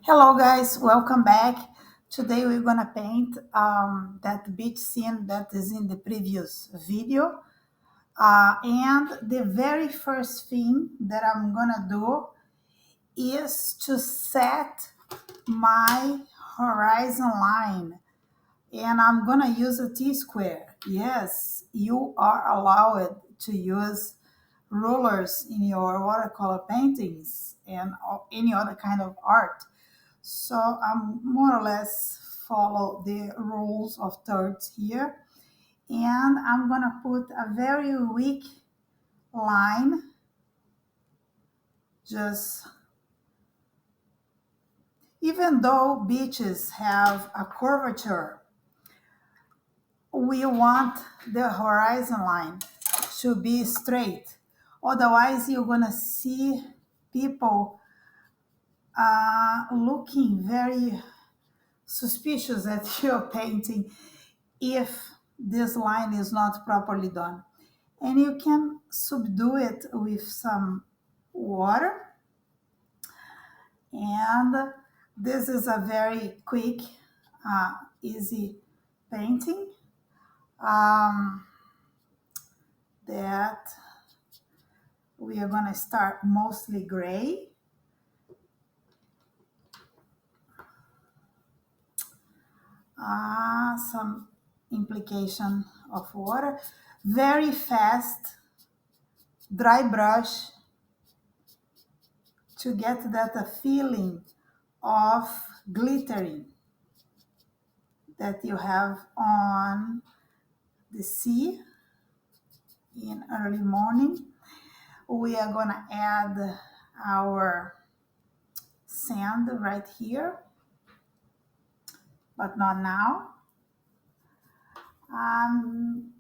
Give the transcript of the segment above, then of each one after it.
Hello guys, welcome back. Today we're gonna paint that beach scene that is in the previous video. And the very first thing that I'm gonna do is to set my horizon line. And I'm gonna use a T-square. Yes, you are allowed to use rulers in your watercolor paintings and any other kind of art. So I'm more or less follow the rules of thirds here. And I'm gonna put a very weak line, just even though beaches have a curvature, we want the horizon line to be straight. Otherwise, you're gonna see people looking very suspicious at your painting if this line is not properly done. And you can subdue it with some water. And this is a very quick, easy painting um, that we are going to start mostly gray. Some implication of water. Very fast, dry brush to get that feeling of glittering that you have on the sea in early morning. We are gonna add our sand right here, but not now. I'm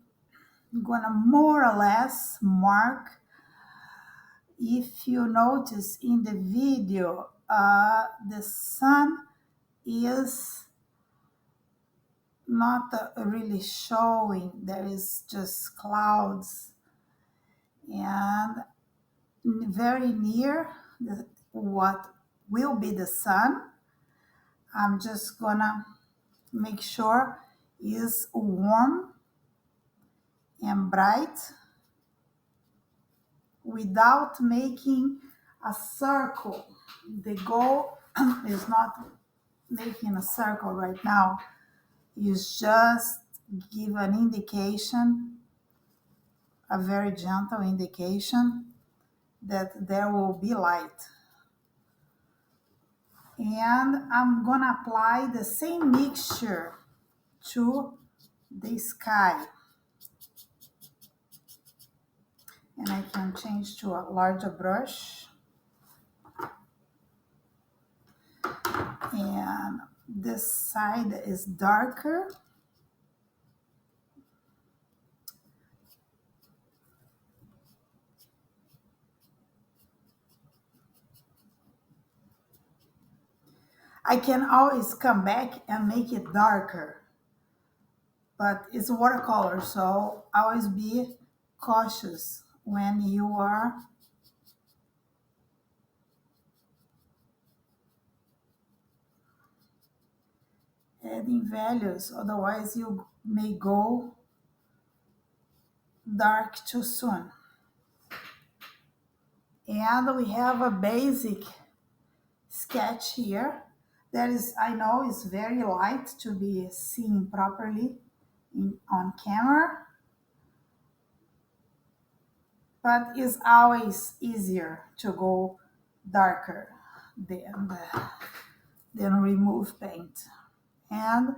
gonna more or less mark. If you notice in the video, the sun is not really showing. There is just clouds and very near what will be the sun. I'm just gonna make sure is warm and bright without making a circle. The goal is not making a circle right now. Is just give an indication, a very gentle indication that there will be light. And I'm gonna apply the same mixture to the sky. And I can change to a larger brush. And this side is darker. I can always come back and make it darker, but it's watercolor, so always be cautious when you are adding values, otherwise you may go dark too soon. And we have a basic sketch here that is, I know, is very light to be seen properly on camera, but it's always easier to go darker than remove paint. And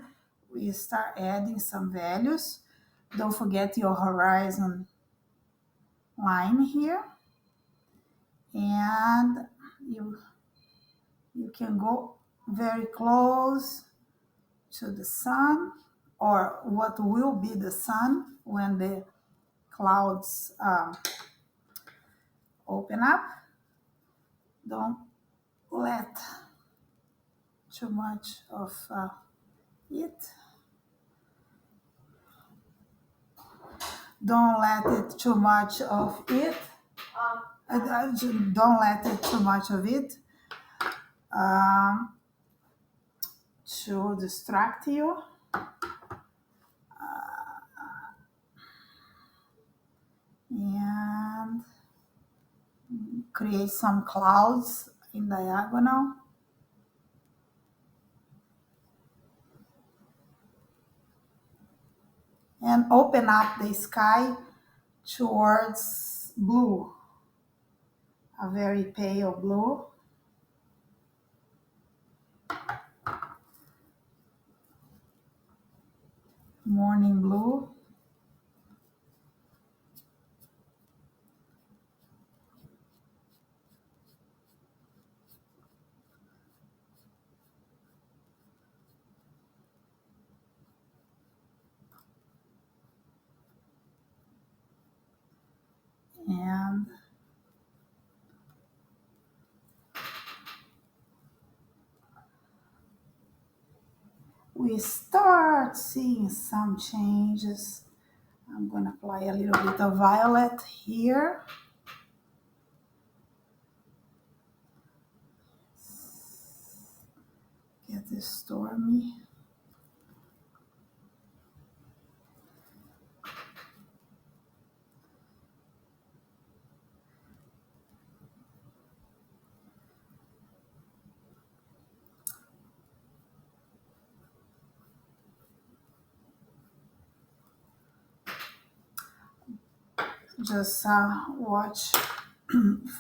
we start adding some values. Don't forget your horizon line here. And you can go very close to the sun, or what will be the sun when the clouds open up. Don't let too much of it. Don't let it too much of it. Don't let it too much of it. to distract you. And create some clouds in diagonal. And open up the sky towards blue, a very pale blue. Morning blue. And we start seeing some changes. I'm going to apply a little bit of violet here. Get this stormy. Just watch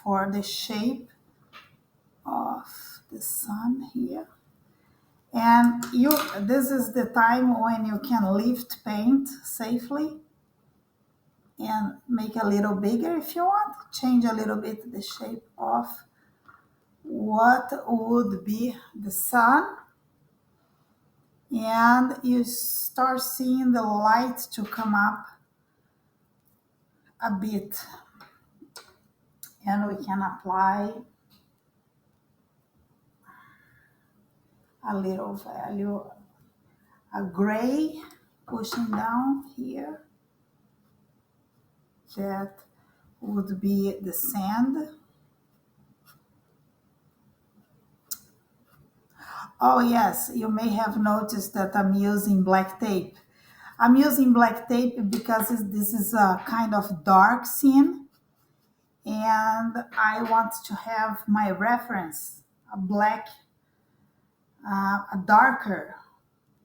for the shape of the sun here. And this is the time when you can lift paint safely and make a little bigger if you want. Change a little bit the shape of what would be the sun. And you start seeing the light to come up a bit. And we can apply a little value, a gray pushing down here. That would be the sand. Oh yes, you may have noticed that I'm using black tape. I'm using black tape because this is a kind of dark scene, and I want to have my reference, a black, a darker,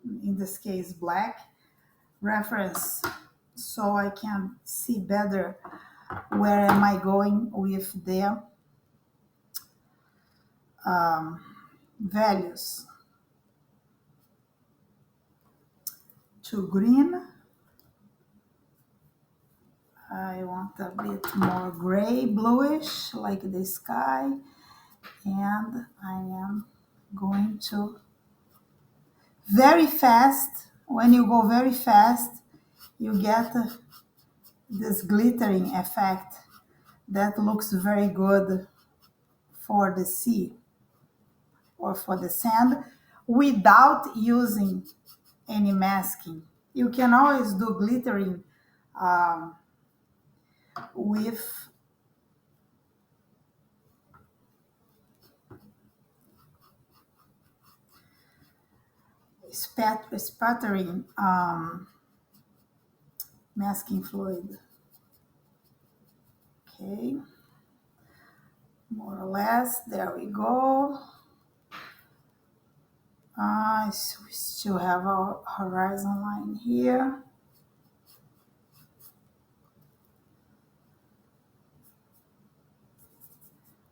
in this case black, reference, so I can see better where am I going with the values. To green, I want a bit more gray, bluish, like the sky. And I am going to very fast. When you go very fast, you get this glittering effect that looks very good for the sea or for the sand without using any masking. You can always do glittering with spattering masking fluid. Okay, more or less, there we go. So we still have our horizon line here.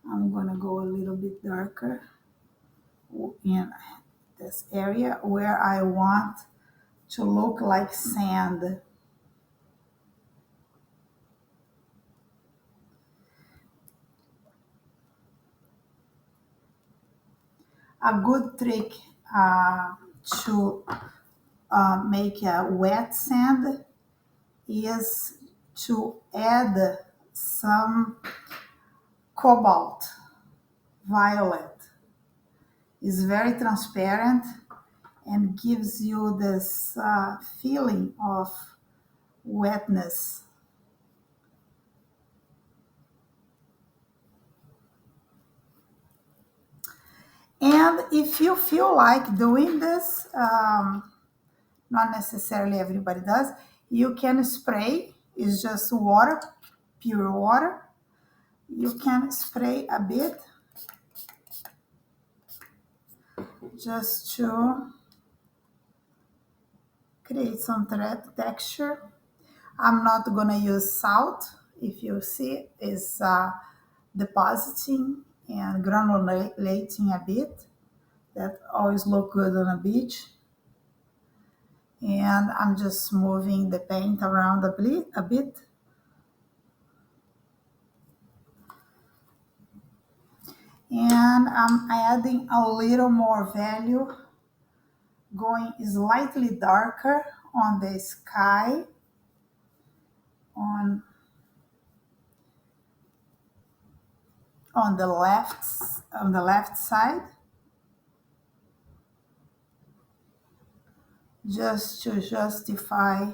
I'm gonna go a little bit darker in this area where I want to look like sand. A good trick to make a wet sand is to add some cobalt violet. It's very transparent and gives you this feeling of wetness. And if you feel like doing this, not necessarily everybody does, you can spray. It's just water, pure water. You can spray a bit just to create some texture. I'm not gonna use salt. If you see, it's depositing and granulating a bit. That always look good on a beach. And I'm just moving the paint around a bit. And I'm adding a little more value, going slightly darker on the sky, on on the left side, just to justify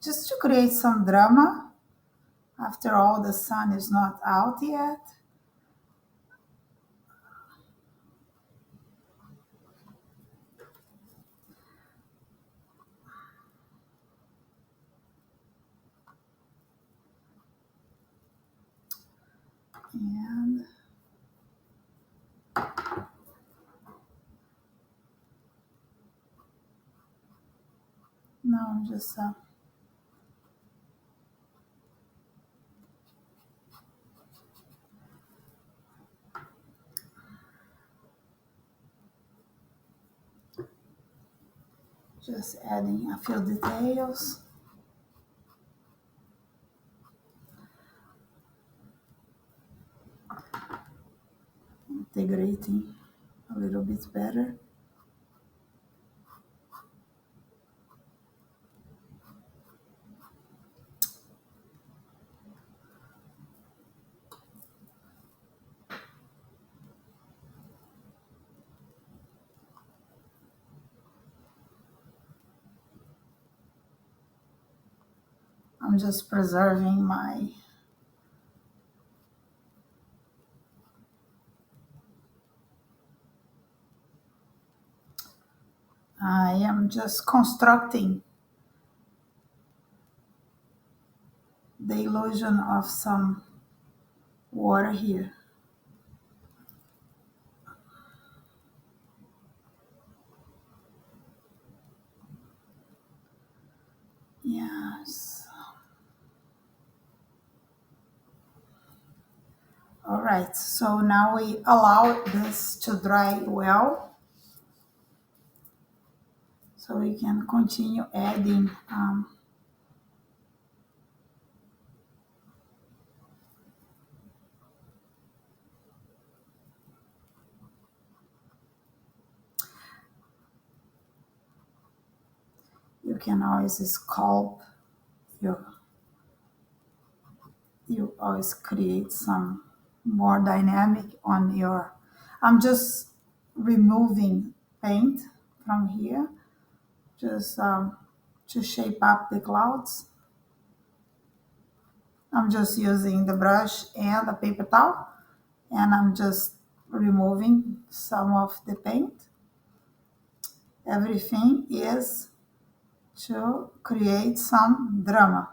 just to create some drama. After all, the sun is not out yet. And now I'm just adding a few details. Integrating a little bit better. I'm just preserving my I am just constructing the illusion of some water here. Yes. All right, so now we allow this to dry well, so we can continue adding you can always sculpt your you always create some more dynamic on your I'm just removing paint from here just to shape up the clouds. I'm just using the brush and the paper towel, and I'm just removing some of the paint. Everything is to create some drama.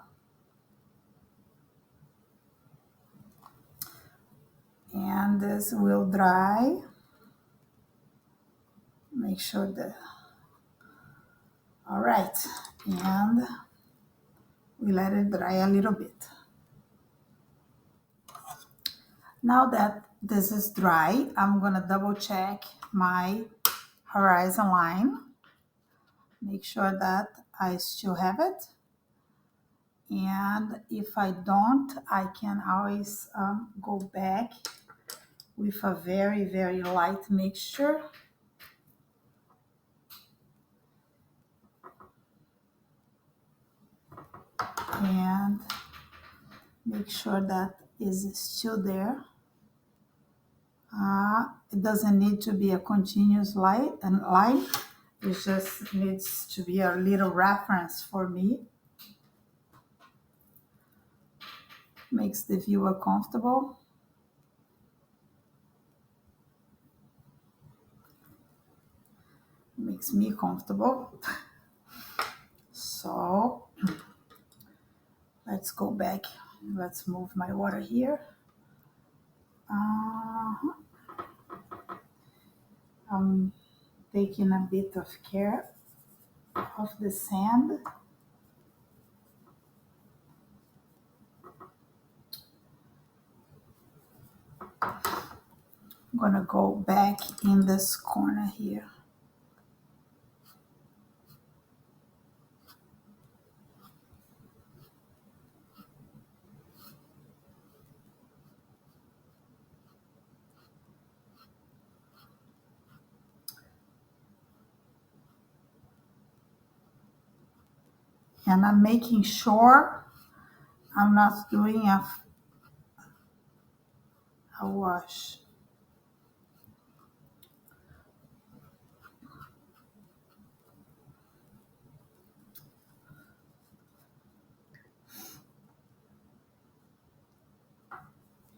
And this will dry. Make sure that, all right, and we let it dry a little bit. Now that this is dry, I'm gonna double check my horizon line. Make sure that I still have it. And if I don't, I can always go back with a very, very light mixture. And make sure that is still there. It doesn't need to be a continuous line. It just needs to be a little reference for me. Makes the viewer comfortable. Makes me comfortable. So let's go back. Let's move my water here. I'm taking a bit of care of the sand. I'm gonna go back in this corner here. And I'm making sure I'm not doing a wash.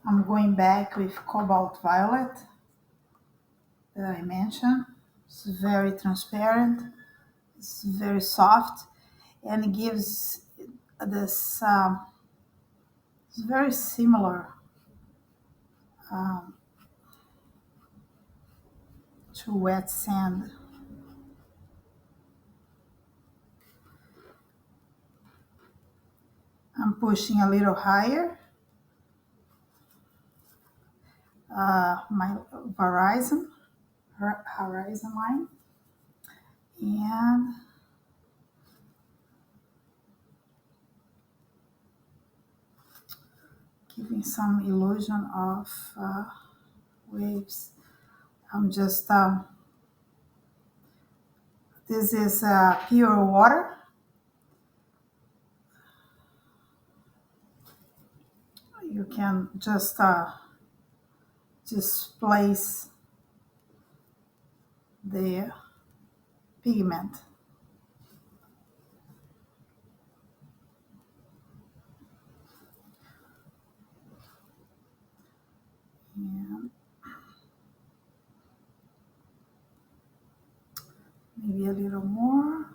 I'm going back with Cobalt Violet that I mentioned. It's very transparent. It's very soft and it gives this. It's very similar to wet sand. I'm pushing a little higher. My horizon line, and giving some illusion of waves. I'm just this is pure water. You can just place the pigment. And maybe a little more.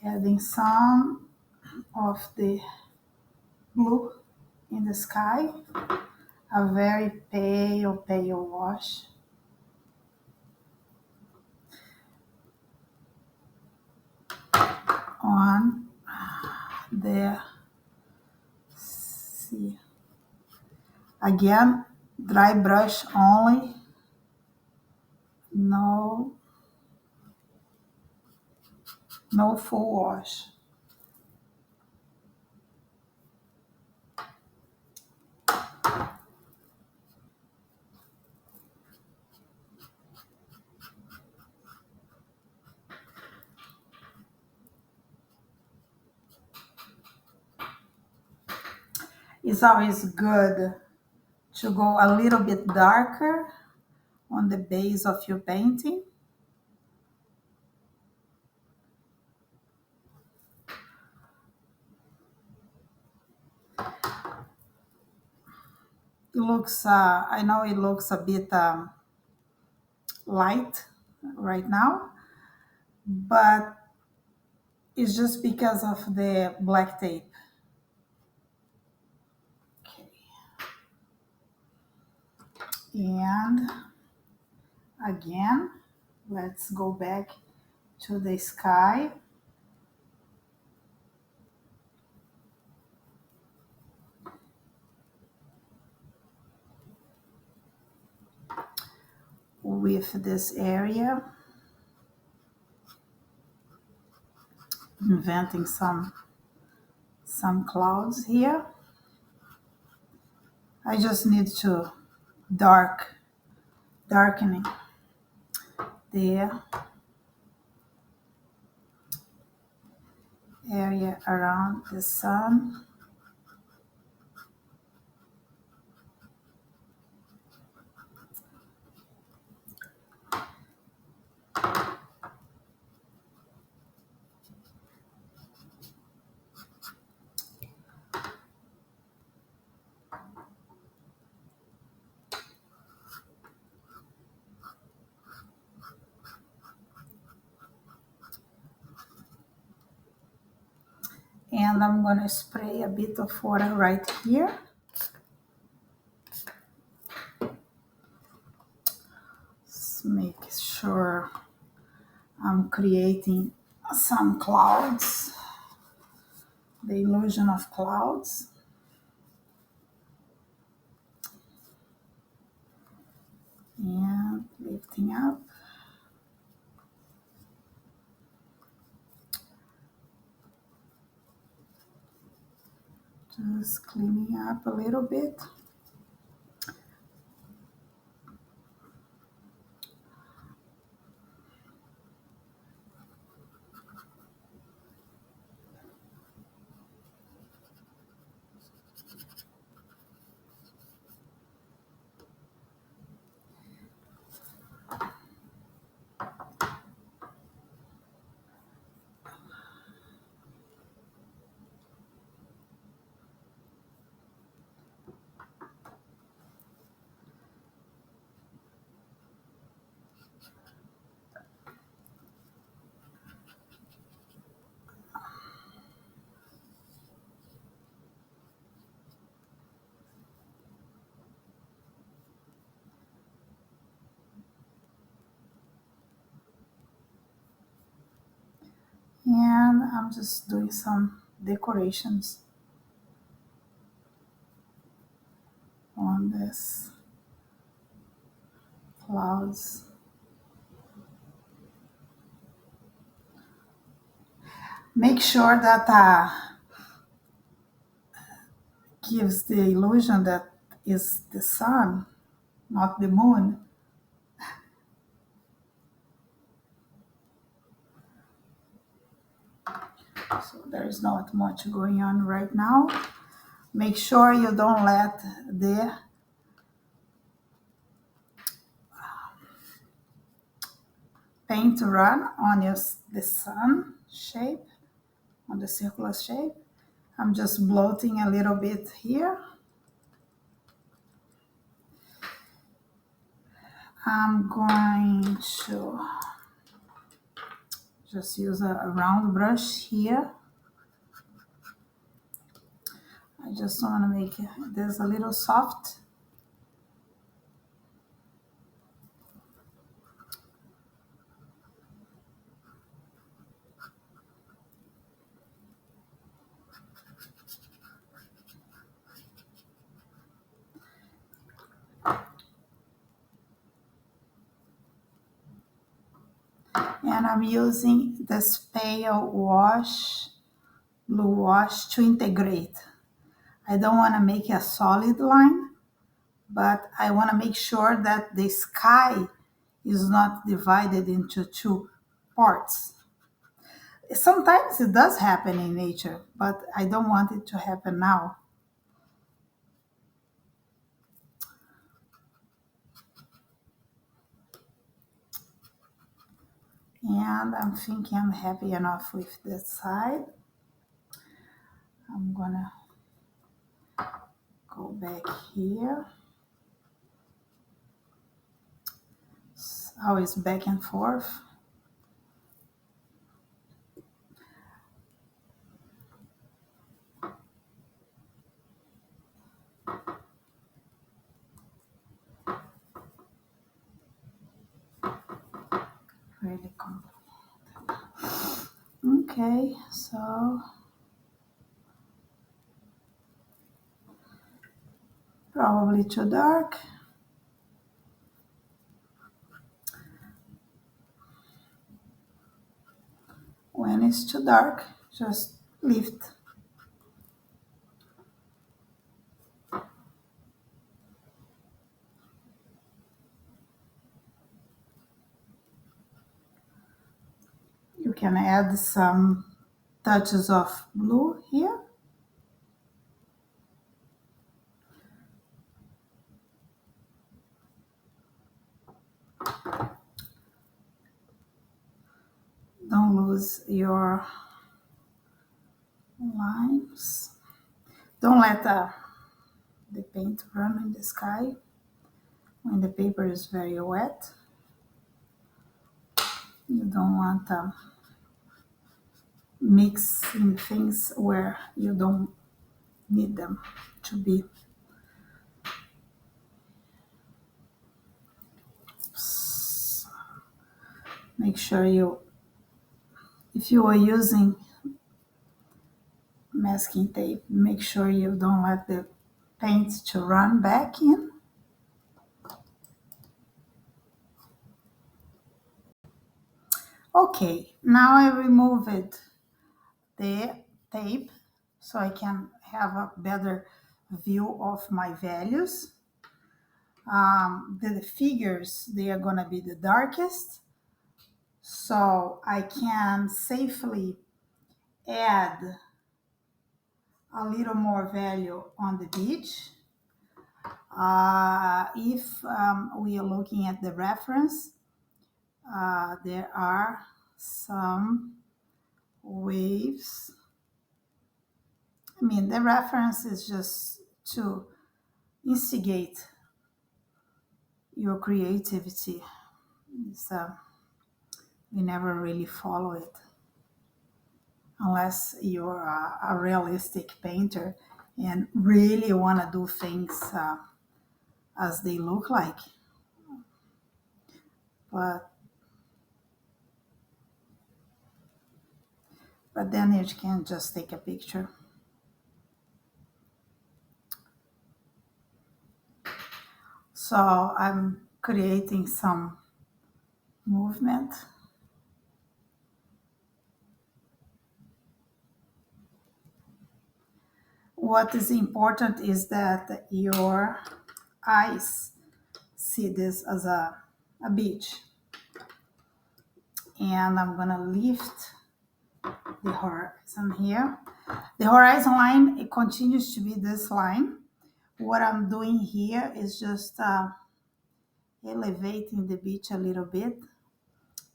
Adding some of the blue in the sky. A very pale wash. On the sea. Again, dry brush only. No, no full wash. It's always good to go a little bit darker on the base of your painting. It looks, I know it looks a bit light right now, but it's just because of the black tape. Okay. And again, let's go back to the sky. With this area, inventing some clouds here. I just need to darkening the area around the sun. And I'm going to spray a bit of water right here. Let's make sure I'm creating some clouds, the illusion of clouds. And lifting up. Just cleaning up a little bit. And I'm just doing some decorations on this clouds. Make sure that gives the illusion that is the sun, not the moon. So there is not much going on right now. Make sure you don't let the paint run on the sun shape, on the circular shape. I'm just bloating a little bit here. I'm going to just use a round brush here. I just want to make this a little soft. And I'm using this pale wash, blue wash to integrate. I don't want to make a solid line, but I want to make sure that the sky is not divided into two parts. Sometimes it does happen in nature, but I don't want it to happen now. And I'm thinking I'm happy enough with this side. I'm gonna go back here. It's always back and forth. Really complicated. Okay, so probably too dark. When it's too dark, just lift. You can add some touches of blue here. Don't lose your lines. Don't let the paint run in the sky when the paper is very wet. You don't want mixing things where you don't need them to be. Make sure you, if you are using masking tape, make sure you don't let the paint to run back in. Okay, now I removed the tape so I can have a better view of my values. The figures, they are gonna be the darkest, so I can safely add a little more value on the beach. If we are looking at the reference, there are some waves. I mean, the reference is just to instigate your creativity. So we never really follow it unless you're a realistic painter and really want to do things as they look like. But then you can just take a picture. So I'm creating some movement. What is important is that your eyes see this as a beach. And I'm gonna lift the horizon here. The horizon line, it continues to be this line. What I'm doing here is just elevating the beach a little bit,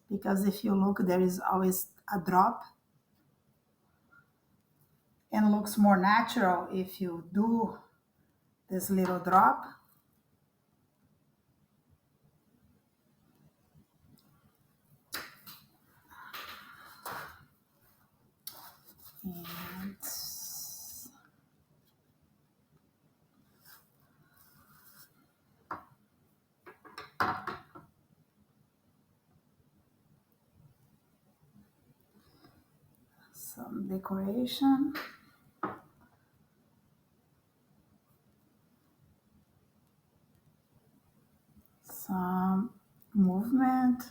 because if you look, there is always a drop, and looks more natural if you do this little drop. And some decoration. Some movement.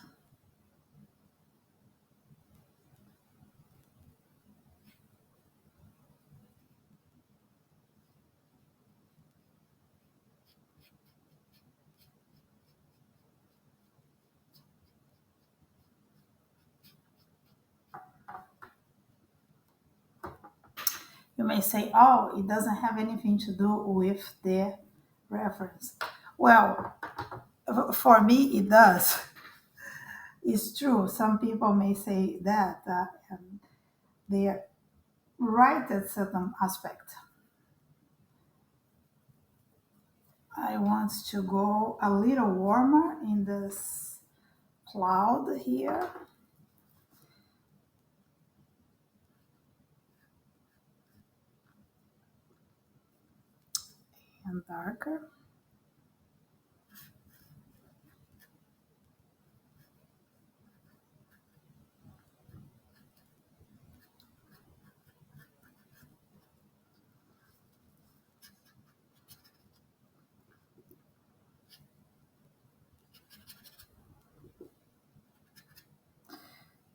You may say, oh, it doesn't have anything to do with the reference. Well, for me, it does. It's true. Some people may say that they are right at certain aspect. I want to go a little warmer in this cloud here. And darker.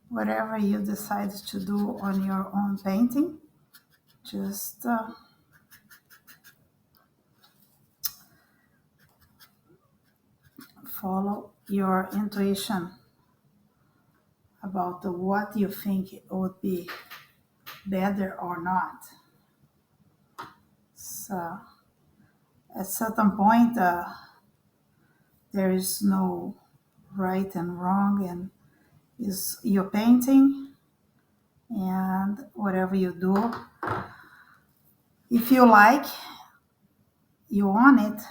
Whatever you decide to do on your own painting, just follow your intuition about what you think it would be better or not. So at certain point, there is no right and wrong, and is your painting, and whatever you do, if you like, you own it.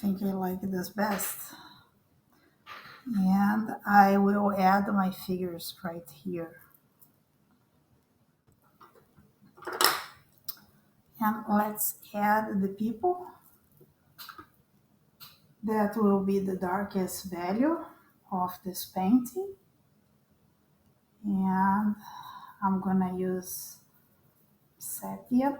think I like this best. And I will add my figures right here. And let's add the people. That will be the darkest value of this painting. And I'm gonna use Sepia.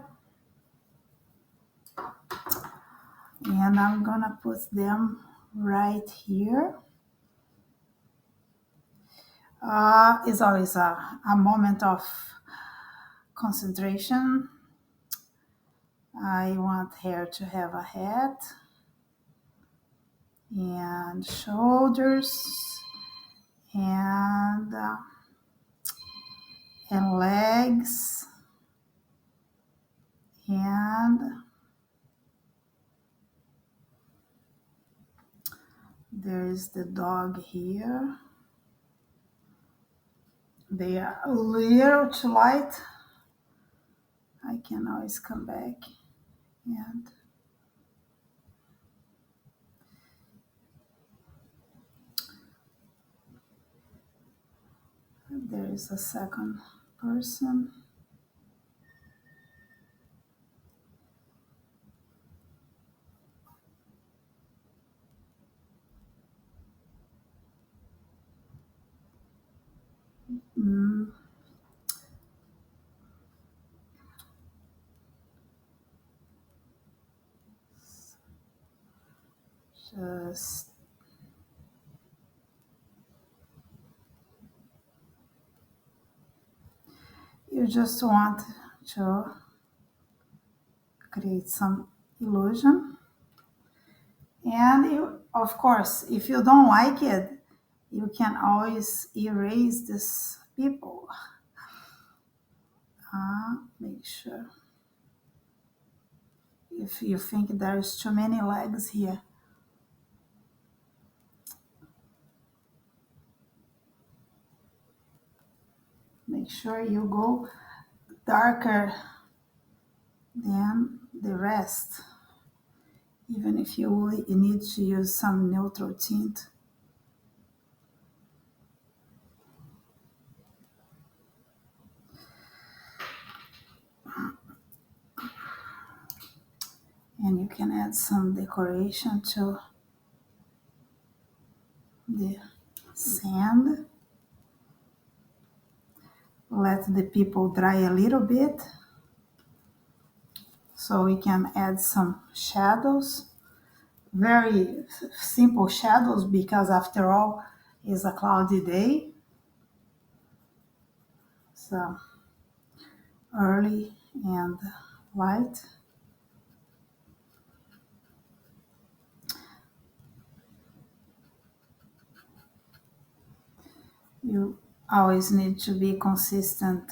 And I'm gonna put them right here. It's always a moment of concentration. I want hair to have a head and shoulders and legs and there is the dog here. They are a little too light. I can always come back and there is a second person. Mm, just you just want to create some illusion. And you, of course, if you don't like it, you can always erase these people. Make sure if you think there's too many legs here. Make sure you go darker than the rest, even if you need to use some neutral tint. And you can add some decoration to the sand. Let the people dry a little bit so we can add some shadows. Very simple shadows because after all it's a cloudy day. So early and light. You always need to be consistent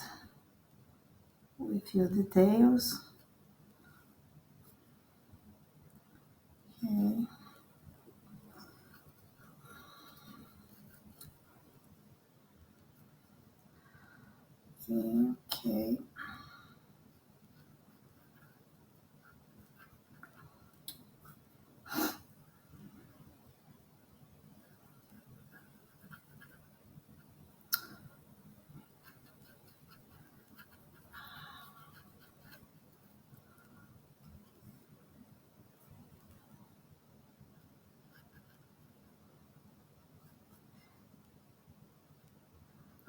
with your details. Okay. Okay.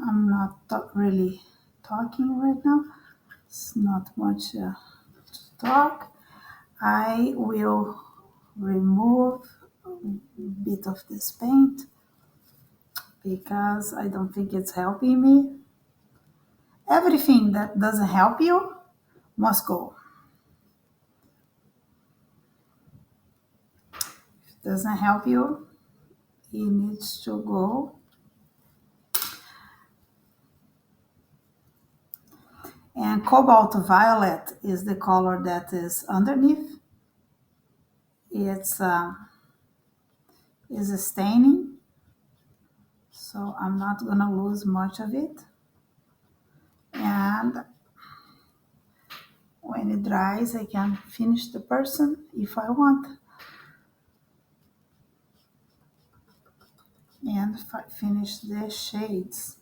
I'm not really talking right now. It's not much to talk. I will remove a bit of this paint because I don't think it's helping me. Everything that doesn't help you must go. If it doesn't help you, it needs to go. And Cobalt Violet is the color that is underneath. It's is staining, so I'm not gonna lose much of it. And when it dries, I can finish the person if I want. and finish the shades.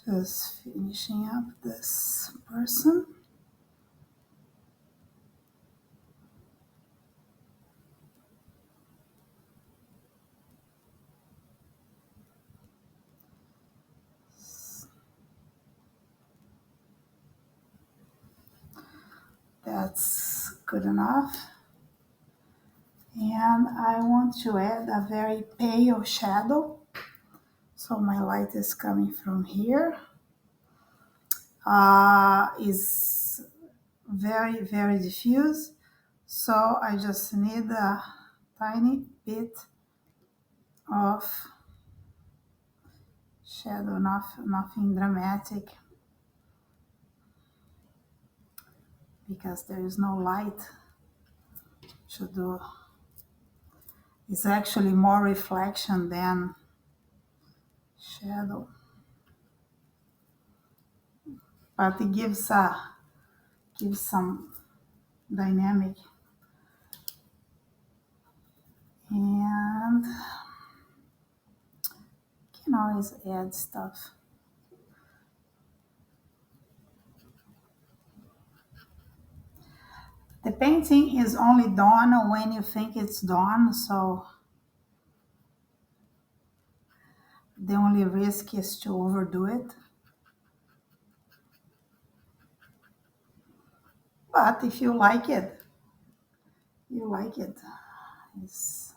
Just finishing up this person. That's good enough. And I want to add a very pale shadow. So my light is coming from here. Is very, very diffuse. So I just need a tiny bit of shadow, nothing dramatic, because there is no light to do. It's actually more reflection than shadow, but it gives some dynamic. And can always add stuff. The painting is only done when you think it's done, so the only risk is to overdo it. But if you like it, you like it. It's,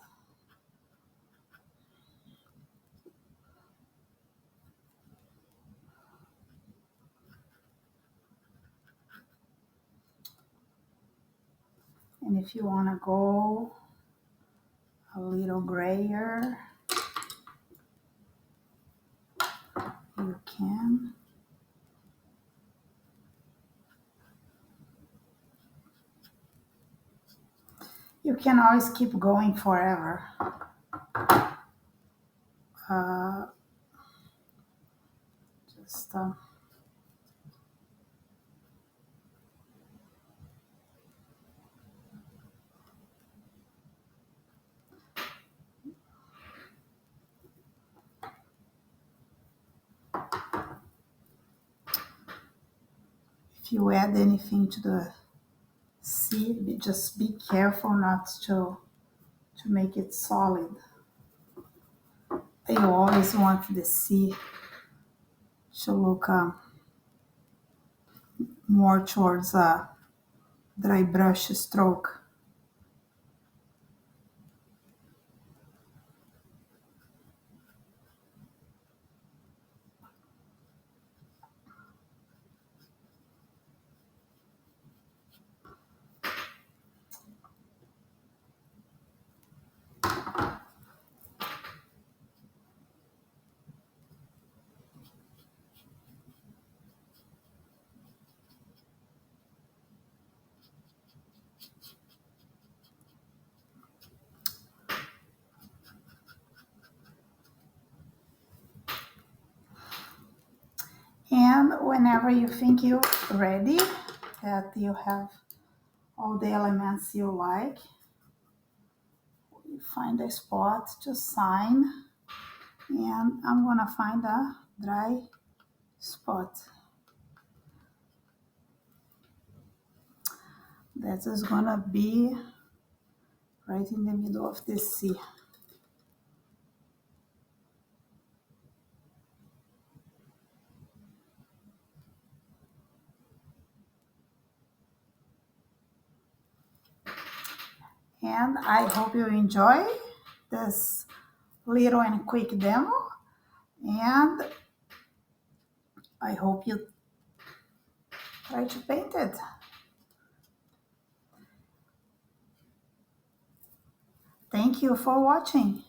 and if you want to go a little grayer, you can. You can always keep going forever. Uh, just if you add anything to the sea, just be careful not to make it solid. You always want the sea to look more towards a dry brush stroke. And whenever you think you're ready, that you have all the elements you like, you find a spot to sign, and I'm gonna find a dry spot. That is gonna be right in the middle of the sea. And I hope you enjoy this little and quick demo, and I hope you try to paint it. Thank you for watching.